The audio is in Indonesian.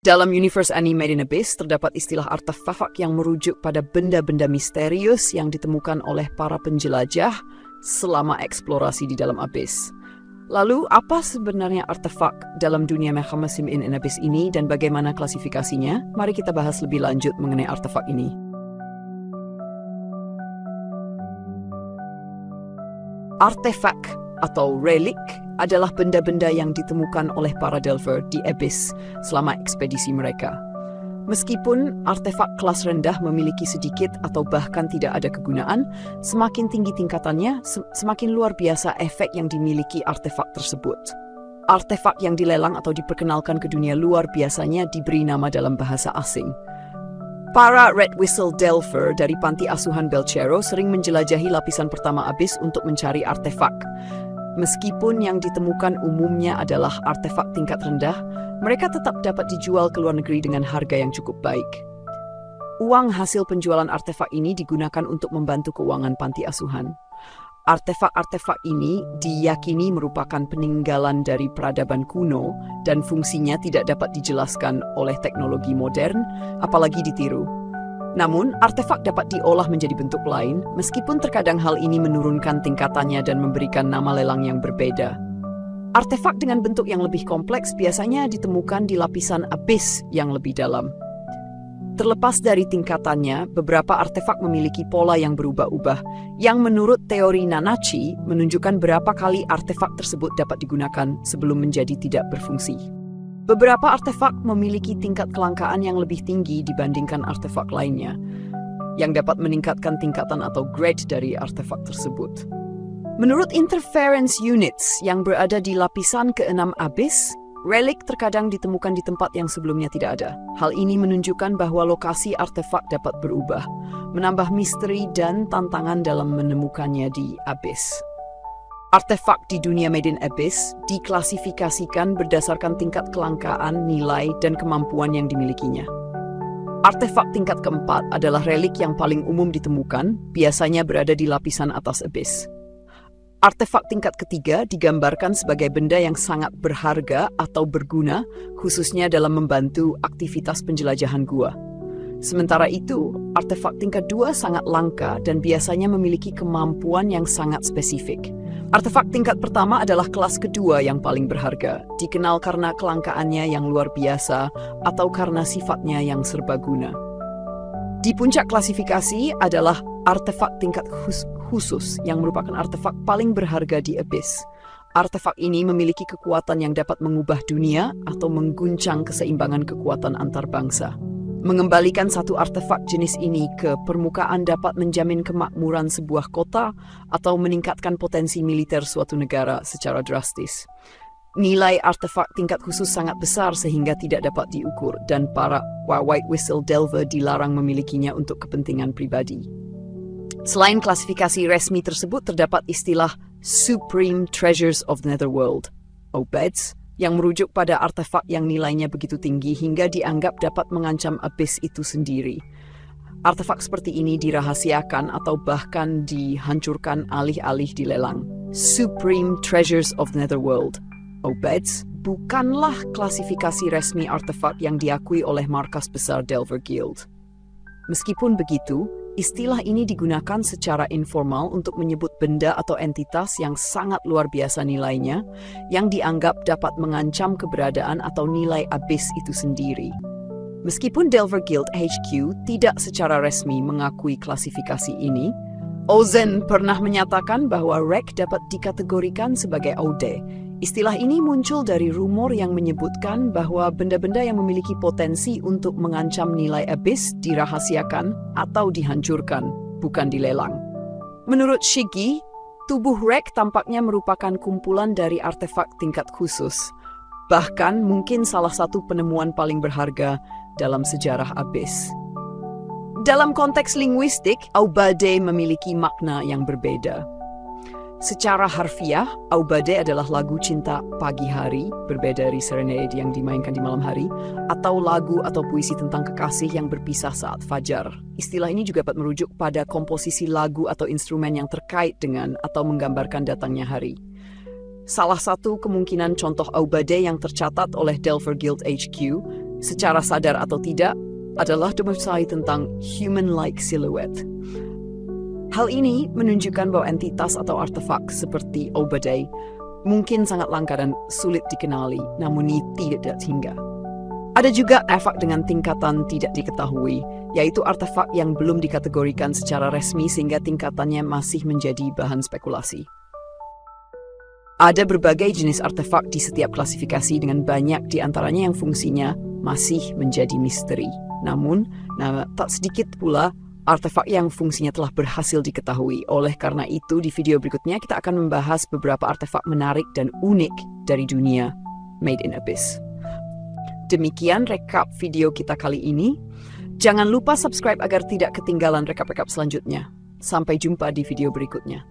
Dalam universe Anime Made in Abyss, terdapat istilah artefak yang merujuk pada benda-benda misterius yang ditemukan oleh para penjelajah selama eksplorasi di dalam abyss. Lalu, apa sebenarnya artefak dalam dunia Mechanism in Abyss ini dan bagaimana klasifikasinya? Mari kita bahas lebih lanjut mengenai artefak ini. Artefak atau relik adalah benda-benda yang ditemukan oleh para Delver di Abyss selama ekspedisi mereka. Meskipun artefak kelas rendah memiliki sedikit atau bahkan tidak ada kegunaan, semakin tinggi tingkatannya, semakin luar biasa efek yang dimiliki artefak tersebut. Artefak yang dilelang atau diperkenalkan ke dunia luar biasanya diberi nama dalam bahasa asing. Para Red Whistle Delver dari panti asuhan Belchero sering menjelajahi lapisan pertama Abyss untuk mencari artefak. Meskipun yang ditemukan umumnya adalah artefak tingkat rendah, mereka tetap dapat dijual ke luar negeri dengan harga yang cukup baik. Uang hasil penjualan artefak ini digunakan untuk membantu keuangan panti asuhan. Artefak-artefak ini diyakini merupakan peninggalan dari peradaban kuno dan fungsinya tidak dapat dijelaskan oleh teknologi modern, apalagi ditiru. Namun, artefak dapat diolah menjadi bentuk lain, meskipun terkadang hal ini menurunkan tingkatannya dan memberikan nama lelang yang berbeda. Artefak dengan bentuk yang lebih kompleks biasanya ditemukan di lapisan abyss yang lebih dalam. Terlepas dari tingkatannya, beberapa artefak memiliki pola yang berubah-ubah, yang menurut teori Nanachi menunjukkan berapa kali artefak tersebut dapat digunakan sebelum menjadi tidak berfungsi. Beberapa artefak memiliki tingkat kelangkaan yang lebih tinggi dibandingkan artefak lainnya, yang dapat meningkatkan tingkatan atau grade dari artefak tersebut. Menurut interference units yang berada di lapisan ke-6 abyss, relik terkadang ditemukan di tempat yang sebelumnya tidak ada. Hal ini menunjukkan bahwa lokasi artefak dapat berubah, menambah misteri dan tantangan dalam menemukannya di abyss. Artefak di dunia Made in Abyss diklasifikasikan berdasarkan tingkat kelangkaan, nilai, dan kemampuan yang dimilikinya. Artefak tingkat keempat adalah relik yang paling umum ditemukan, biasanya berada di lapisan atas abyss. Artefak tingkat ketiga digambarkan sebagai benda yang sangat berharga atau berguna, khususnya dalam membantu aktivitas penjelajahan gua. Sementara itu, artefak tingkat 2 sangat langka dan biasanya memiliki kemampuan yang sangat spesifik. Artefak tingkat pertama adalah kelas kedua yang paling berharga, dikenal karena kelangkaannya yang luar biasa atau karena sifatnya yang serbaguna. Di puncak klasifikasi adalah artefak tingkat khusus yang merupakan artefak paling berharga di Abyss. Artefak ini memiliki kekuatan yang dapat mengubah dunia atau mengguncang keseimbangan kekuatan antar bangsa. Mengembalikan satu artefak jenis ini ke permukaan dapat menjamin kemakmuran sebuah kota atau meningkatkan potensi militer suatu negara secara drastis. Nilai artefak tingkat khusus sangat besar sehingga tidak dapat diukur dan para White Whistle Delver dilarang memilikinya untuk kepentingan pribadi. Selain klasifikasi resmi tersebut, terdapat istilah Supreme Treasures of the Netherworld, OBEDS, yang merujuk pada artefak yang nilainya begitu tinggi hingga dianggap dapat mengancam abyss itu sendiri. Artefak seperti ini dirahasiakan atau bahkan dihancurkan alih-alih dilelang. Supreme Treasures of the Netherworld, OBEDS, bukanlah klasifikasi resmi artefak yang diakui oleh markas besar Delver Guild. Meskipun begitu, istilah ini digunakan secara informal untuk menyebut benda atau entitas yang sangat luar biasa nilainya, yang dianggap dapat mengancam keberadaan atau nilai abyss itu sendiri. Meskipun Delver Guild HQ tidak secara resmi mengakui klasifikasi ini, Ozen pernah menyatakan bahwa REC dapat dikategorikan sebagai OD. Istilah ini muncul dari rumor yang menyebutkan bahwa benda-benda yang memiliki potensi untuk mengancam nilai abyss dirahasiakan atau dihancurkan, bukan dilelang. Menurut Shiggy, tubuh REC tampaknya merupakan kumpulan dari artefak tingkat khusus, bahkan mungkin salah satu penemuan paling berharga dalam sejarah abyss. Dalam konteks linguistik, Aubade memiliki makna yang berbeda. Secara harfiah, Aubade adalah lagu cinta pagi hari, berbeda dari serenade yang dimainkan di malam hari, atau lagu atau puisi tentang kekasih yang berpisah saat fajar. Istilah ini juga dapat merujuk pada komposisi lagu atau instrumen yang terkait dengan atau menggambarkan datangnya hari. Salah satu kemungkinan contoh Aubade yang tercatat oleh Delver Guild HQ secara sadar atau tidak, adalah domisili tentang human-like silhouette. Hal ini menunjukkan bahwa entitas atau artefak seperti Obadai mungkin sangat langka dan sulit dikenali, namun tidak hingga. Ada juga artefak dengan tingkatan tidak diketahui, yaitu artefak yang belum dikategorikan secara resmi sehingga tingkatannya masih menjadi bahan spekulasi. Ada berbagai jenis artefak di setiap klasifikasi dengan banyak di antaranya yang fungsinya masih menjadi misteri. Namun, tak sedikit pula artefak yang fungsinya telah berhasil diketahui. Oleh karena itu, di video berikutnya kita akan membahas beberapa artefak menarik dan unik dari dunia Made in Abyss. Demikian rekap video kita kali ini. Jangan lupa subscribe agar tidak ketinggalan rekap-rekap selanjutnya. Sampai jumpa di video berikutnya.